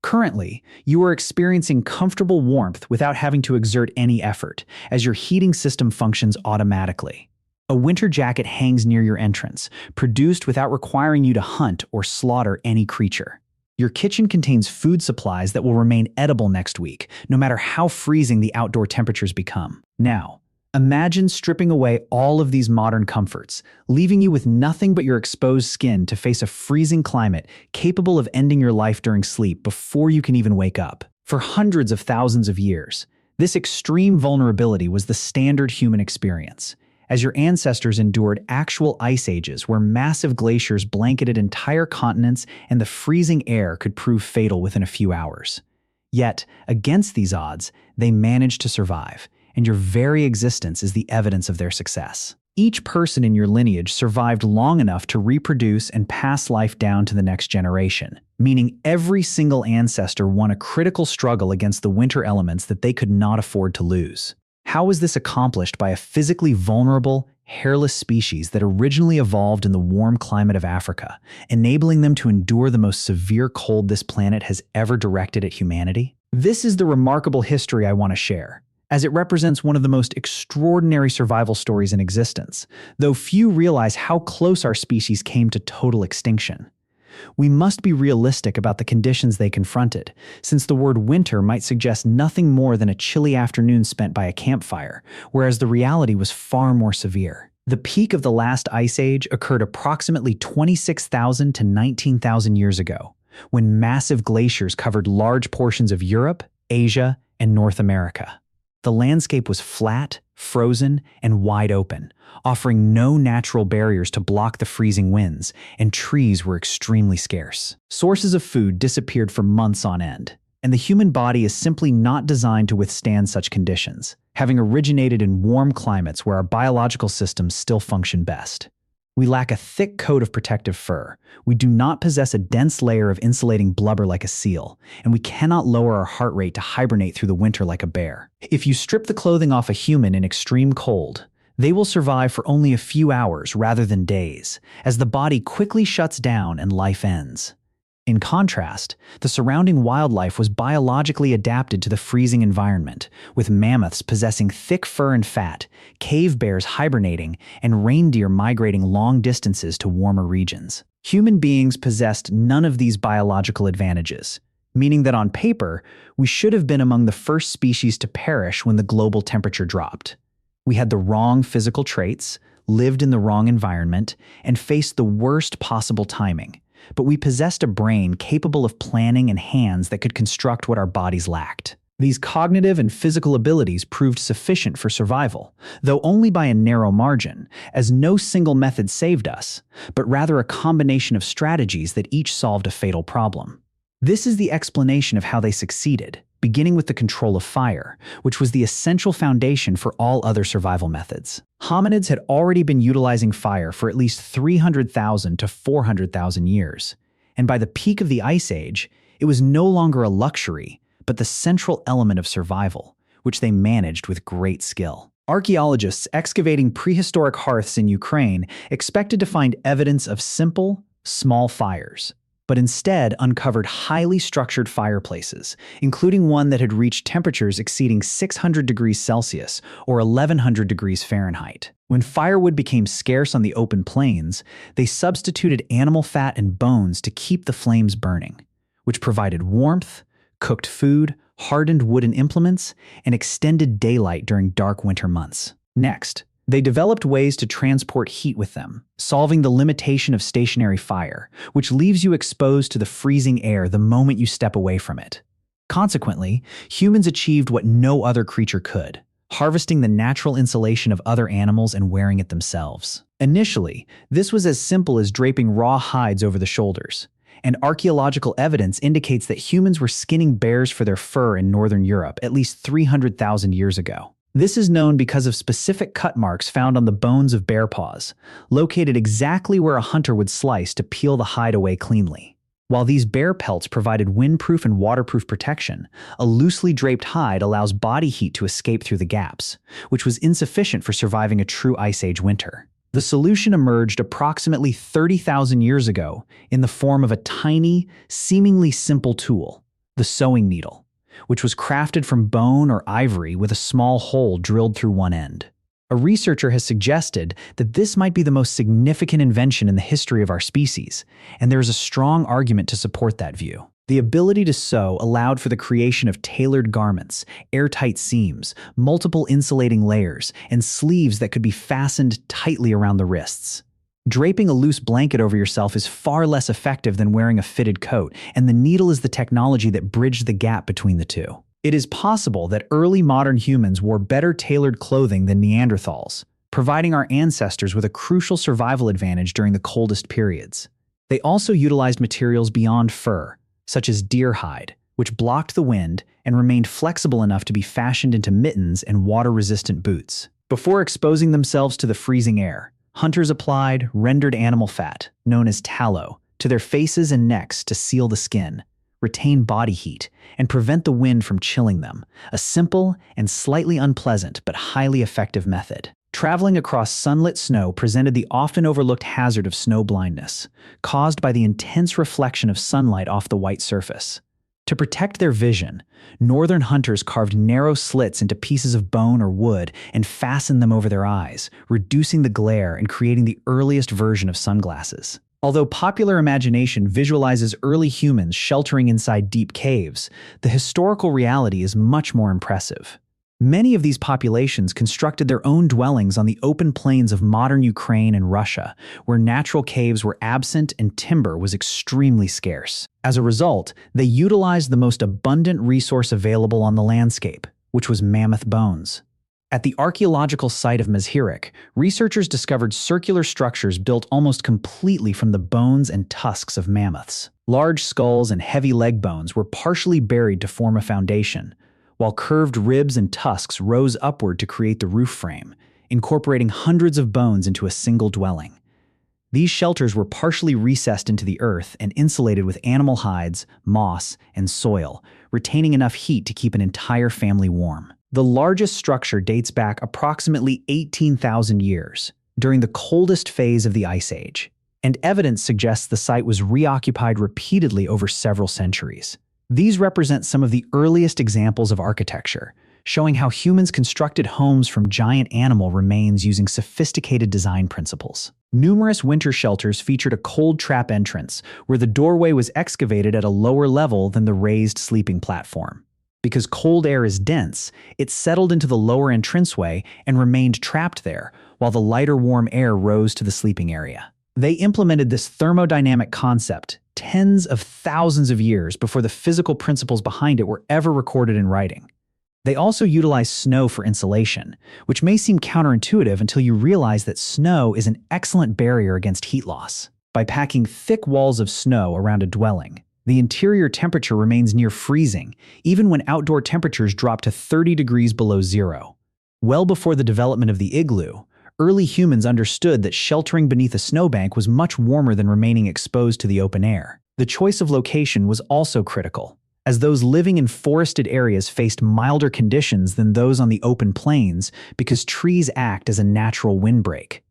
Currently, you are experiencing comfortable warmth without having to exert any effort, as your heating system functions automatically. A winter jacket hangs near your entrance, produced without requiring you to hunt or slaughter any creature. Your kitchen contains food supplies that will remain edible next week, no matter how freezing the outdoor temperatures become. Now, imagine stripping away all of these modern comforts, leaving you with nothing but your exposed skin to face a freezing climate capable of ending your life during sleep before you can even wake up. For hundreds of thousands of years, this extreme vulnerability was the standard human experience, as your ancestors endured actual ice ages where massive glaciers blanketed entire continents and the freezing air could prove fatal within a few hours. Yet, against these odds, they managed to survive, and your very existence is the evidence of their success. Each person in your lineage survived long enough to reproduce and pass life down to the next generation, meaning every single ancestor won a critical struggle against the winter elements that they could not afford to lose. How was this accomplished by a physically vulnerable, hairless species that originally evolved in the warm climate of Africa, enabling them to endure the most severe cold this planet has ever directed at humanity? This is the remarkable history I want to share, as it represents one of the most extraordinary survival stories in existence, though few realize how close our species came to total extinction. We must be realistic about the conditions they confronted, since the word winter might suggest nothing more than a chilly afternoon spent by a campfire, whereas the reality was far more severe. The peak of the last ice age occurred approximately 26,000 to 19,000 years ago, when massive glaciers covered large portions of Europe, Asia, and North America. The landscape was flat, frozen, and wide open, offering no natural barriers to block the freezing winds, and trees were extremely scarce. Sources of food disappeared for months on end, and the human body is simply not designed to withstand such conditions, having originated in warm climates where our biological systems still function best. We lack a thick coat of protective fur, we do not possess a dense layer of insulating blubber like a seal, and we cannot lower our heart rate to hibernate through the winter like a bear. If you strip the clothing off a human in extreme cold, they will survive for only a few hours rather than days, as the body quickly shuts down and life ends. In contrast, the surrounding wildlife was biologically adapted to the freezing environment, with mammoths possessing thick fur and fat, cave bears hibernating, and reindeer migrating long distances to warmer regions. Human beings possessed none of these biological advantages, meaning that on paper, we should have been among the first species to perish when the global temperature dropped. We had the wrong physical traits, lived in the wrong environment, and faced the worst possible timing. But we possessed a brain capable of planning and hands that could construct what our bodies lacked. These cognitive and physical abilities proved sufficient for survival, though only by a narrow margin, as no single method saved us, but rather a combination of strategies that each solved a fatal problem. This is the explanation of how they succeeded, beginning with the control of fire, which was the essential foundation for all other survival methods. Hominids had already been utilizing fire for at least 300,000 to 400,000 years, and by the peak of the Ice Age, it was no longer a luxury, but the central element of survival, which they managed with great skill. Archaeologists excavating prehistoric hearths in Ukraine expected to find evidence of simple, small fires, but instead uncovered highly structured fireplaces, including one that had reached temperatures exceeding 600 degrees Celsius or 1100 degrees Fahrenheit. When firewood became scarce on the open plains, they substituted animal fat and bones to keep the flames burning, which provided warmth, cooked food, hardened wooden implements, and extended daylight during dark winter months. Next, they developed ways to transport heat with them, solving the limitation of stationary fire, which leaves you exposed to the freezing air the moment you step away from it. Consequently, humans achieved what no other creature could, harvesting the natural insulation of other animals and wearing it themselves. Initially, this was as simple as draping raw hides over the shoulders, and archaeological evidence indicates that humans were skinning bears for their fur in northern Europe at least 300,000 years ago. This is known because of specific cut marks found on the bones of bear paws, located exactly where a hunter would slice to peel the hide away cleanly. While these bear pelts provided windproof and waterproof protection, a loosely draped hide allows body heat to escape through the gaps, which was insufficient for surviving a true Ice Age winter. The solution emerged approximately 30,000 years ago in the form of a tiny, seemingly simple tool, the sewing needle, which was crafted from bone or ivory with a small hole drilled through one end. A researcher has suggested that this might be the most significant invention in the history of our species, and there is a strong argument to support that view. The ability to sew allowed for the creation of tailored garments, airtight seams, multiple insulating layers, and sleeves that could be fastened tightly around the wrists. Draping a loose blanket over yourself is far less effective than wearing a fitted coat, and the needle is the technology that bridged the gap between the two. It is possible that early modern humans wore better tailored clothing than Neanderthals, providing our ancestors with a crucial survival advantage during the coldest periods. They also utilized materials beyond fur, such as deer hide, which blocked the wind and remained flexible enough to be fashioned into mittens and water-resistant boots. Before exposing themselves to the freezing air, hunters applied rendered animal fat, known as tallow, to their faces and necks to seal the skin, retain body heat, and prevent the wind from chilling them, a simple and slightly unpleasant but highly effective method. Traveling across sunlit snow presented the often overlooked hazard of snow blindness, caused by the intense reflection of sunlight off the white surface. To protect their vision, northern hunters carved narrow slits into pieces of bone or wood and fastened them over their eyes, reducing the glare and creating the earliest version of sunglasses. Although popular imagination visualizes early humans sheltering inside deep caves, the historical reality is much more impressive. Many of these populations constructed their own dwellings on the open plains of modern Ukraine and Russia, where natural caves were absent and timber was extremely scarce. As a result, they utilized the most abundant resource available on the landscape, which was mammoth bones. At the archaeological site of Mezhirek, researchers discovered circular structures built almost completely from the bones and tusks of mammoths. Large skulls and heavy leg bones were partially buried to form a foundation, while curved ribs and tusks rose upward to create the roof frame, incorporating hundreds of bones into a single dwelling. These shelters were partially recessed into the earth and insulated with animal hides, moss, and soil, retaining enough heat to keep an entire family warm. The largest structure dates back approximately 18,000 years, during the coldest phase of the Ice Age, and evidence suggests the site was reoccupied repeatedly over several centuries. These represent some of the earliest examples of architecture, showing how humans constructed homes from giant animal remains using sophisticated design principles. Numerous winter shelters featured a cold trap entrance, where the doorway was excavated at a lower level than the raised sleeping platform. Because cold air is dense, it settled into the lower entranceway and remained trapped there, while the lighter warm air rose to the sleeping area. They implemented this thermodynamic concept tens of thousands of years before the physical principles behind it were ever recorded in writing. They also utilized snow for insulation, which may seem counterintuitive until you realize that snow is an excellent barrier against heat loss. By packing thick walls of snow around a dwelling, the interior temperature remains near freezing, even when outdoor temperatures drop to 30 degrees below zero. Well before the development of the igloo, early humans understood that sheltering beneath a snowbank was much warmer than remaining exposed to the open air. The choice of location was also critical, as those living in forested areas faced milder conditions than those on the open plains because trees act as a natural windbreak.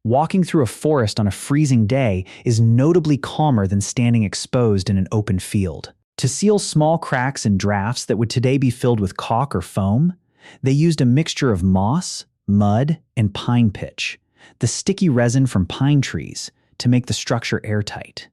Walking through a forest on a freezing day is notably calmer than standing exposed in an open field. To seal small cracks in drafts that would today be filled with caulk or foam, they used a mixture of moss, mud, and pine pitch, the sticky resin from pine trees, to make the structure airtight.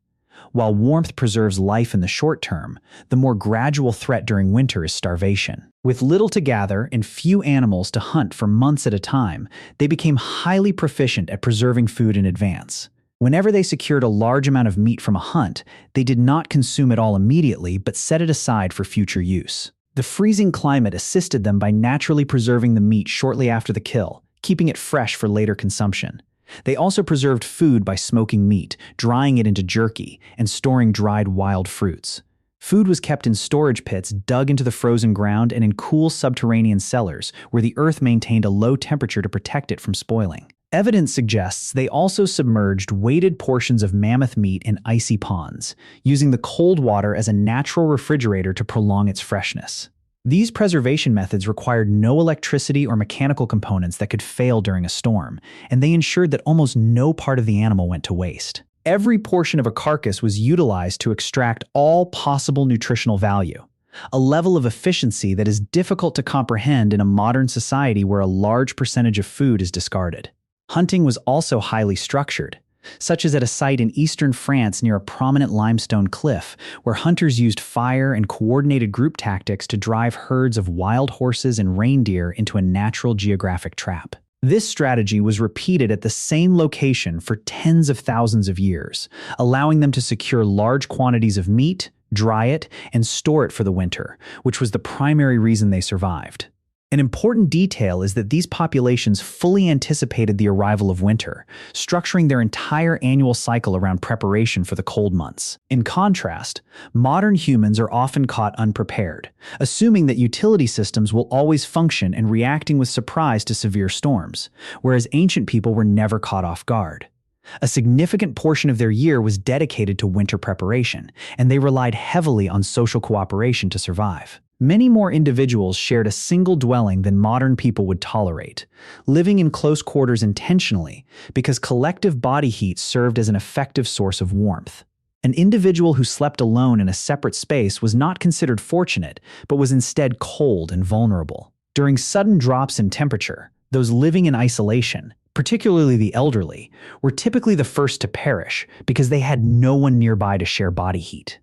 While warmth preserves life in the short term, the more gradual threat during winter is starvation. With little to gather and few animals to hunt for months at a time, they became highly proficient at preserving food in advance. Whenever they secured a large amount of meat from a hunt, they did not consume it all immediately but set it aside for future use. The freezing climate assisted them by naturally preserving the meat shortly after the kill, keeping it fresh for later consumption. They also preserved food by smoking meat, drying it into jerky, and storing dried wild fruits. Food was kept in storage pits dug into the frozen ground and in cool subterranean cellars, where the earth maintained a low temperature to protect it from spoiling. Evidence suggests they also submerged weighted portions of mammoth meat in icy ponds, using the cold water as a natural refrigerator to prolong its freshness. These preservation methods required no electricity or mechanical components that could fail during a storm, and they ensured that almost no part of the animal went to waste. Every portion of a carcass was utilized to extract all possible nutritional value. a level of efficiency that is difficult to comprehend in a modern society where a large percentage of food is discarded. Hunting was also highly structured, such as at a site in eastern France near a prominent limestone cliff, where hunters used fire and coordinated group tactics to drive herds of wild horses and reindeer into a natural geographic trap. This strategy was repeated at the same location for tens of thousands of years, allowing them to secure large quantities of meat, dry it, and store it for the winter, which was the primary reason they survived. An important detail is that these populations fully anticipated the arrival of winter, structuring their entire annual cycle around preparation for the cold months. In contrast, modern humans are often caught unprepared, assuming that utility systems will always function and reacting with surprise to severe storms, whereas ancient people were never caught off guard. A significant portion of their year was dedicated to winter preparation, and they relied heavily on social cooperation to survive. Many more individuals shared a single dwelling than modern people would tolerate, living in close quarters intentionally because collective body heat served as an effective source of warmth. An individual who slept alone in a separate space was not considered fortunate, but was instead cold and vulnerable. During sudden drops in temperature, those living in isolation, particularly the elderly, were typically the first to perish because they had no one nearby to share body heat.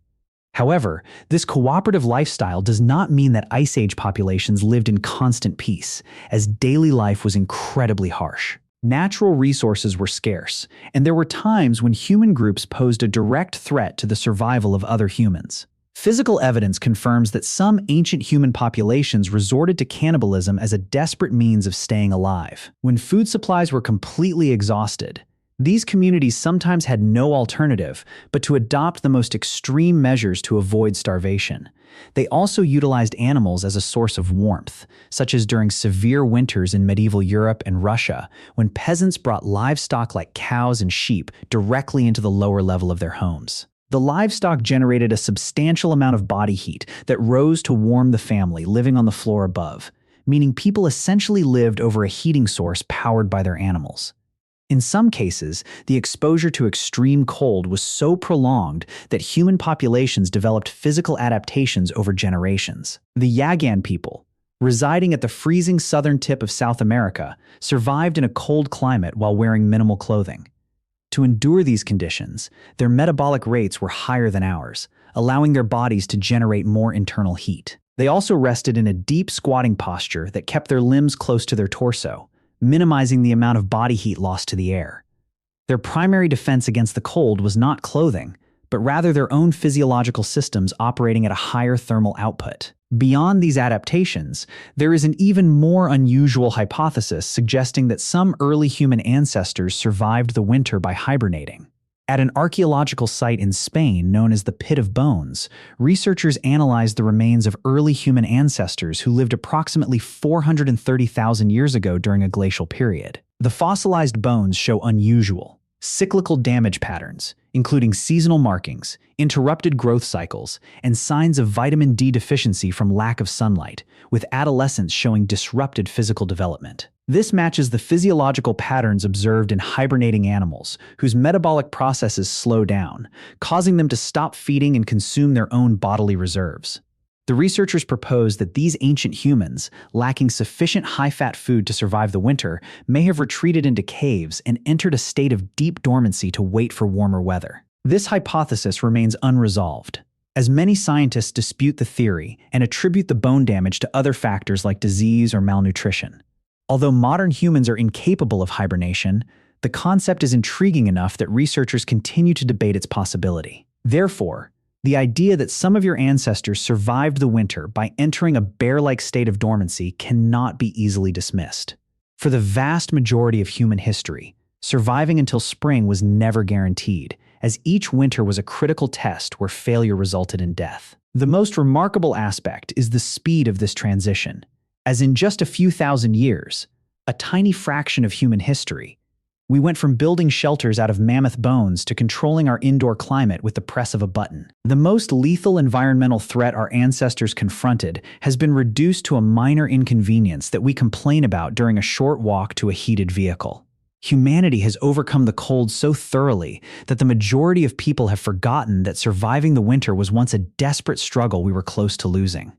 However, this cooperative lifestyle does not mean that Ice Age populations lived in constant peace, as daily life was incredibly harsh. Natural resources were scarce, and there were times when human groups posed a direct threat to the survival of other humans. Physical evidence confirms that some ancient human populations resorted to cannibalism as a desperate means of staying alive. When food supplies were completely exhausted, these communities sometimes had no alternative but to adopt the most extreme measures to avoid starvation. They also utilized animals as a source of warmth, such as during severe winters in medieval Europe and Russia, when peasants brought livestock like cows and sheep directly into the lower level of their homes. The livestock generated a substantial amount of body heat that rose to warm the family living on the floor above, meaning people essentially lived over a heating source powered by their animals. In some cases, the exposure to extreme cold was so prolonged that human populations developed physical adaptations over generations. The Yagan people, residing at the freezing southern tip of South America, survived in a cold climate while wearing minimal clothing. To endure these conditions, their metabolic rates were higher than ours, allowing their bodies to generate more internal heat. They also rested in a deep squatting posture that kept their limbs close to their torso, minimizing the amount of body heat lost to the air. Their primary defense against the cold was not clothing, but rather their own physiological systems operating at a higher thermal output. Beyond these adaptations, there is an even more unusual hypothesis suggesting that some early human ancestors survived the winter by hibernating. At an archaeological site in Spain known as the Pit of Bones, researchers analyzed the remains of early human ancestors who lived approximately 430,000 years ago during a glacial period. The fossilized bones show unusual, cyclical damage patterns, including seasonal markings, interrupted growth cycles, and signs of vitamin D deficiency from lack of sunlight, with adolescents showing disrupted physical development. This matches the physiological patterns observed in hibernating animals, whose metabolic processes slow down, causing them to stop feeding and consume their own bodily reserves. The researchers propose that these ancient humans, lacking sufficient high-fat food to survive the winter, may have retreated into caves and entered a state of deep dormancy to wait for warmer weather. This hypothesis remains unresolved, as many scientists dispute the theory and attribute the bone damage to other factors like disease or malnutrition. Although modern humans are incapable of hibernation, the concept is intriguing enough that researchers continue to debate its possibility. Therefore, the idea that some of your ancestors survived the winter by entering a bear-like state of dormancy cannot be easily dismissed. For the vast majority of human history, surviving until spring was never guaranteed, as each winter was a critical test where failure resulted in death. The most remarkable aspect is the speed of this transition, as in just a few thousand years, a tiny fraction of human history, we went from building shelters out of mammoth bones to controlling our indoor climate with the press of a button. The most lethal environmental threat our ancestors confronted has been reduced to a minor inconvenience that we complain about during a short walk to a heated vehicle. Humanity has overcome the cold so thoroughly that the majority of people have forgotten that surviving the winter was once a desperate struggle we were close to losing.